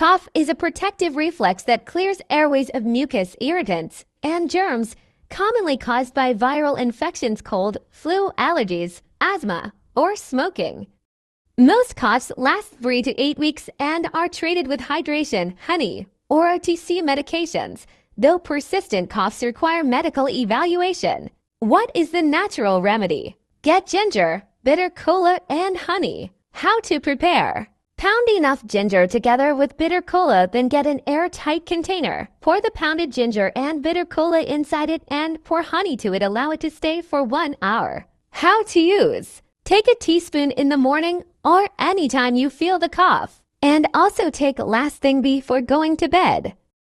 Cough is a protective reflex that clears airways of mucus, irritants, and germs commonly caused by viral infections, cold, flu, allergies, asthma, or smoking. Most coughs last 3 to 8 weeks and are treated with hydration, honey, or OTC medications, though persistent coughs require medical evaluation. What is the natural remedy? Get ginger, bitter cola, and honey. How to prepare? Pound enough ginger together with bitter cola, then get an airtight container. Pour the pounded ginger and bitter cola inside it and pour honey to it. Allow it to stay for 1 hour. How to use? Take a teaspoon in the morning or anytime you feel the cough. And also take last thing before going to bed.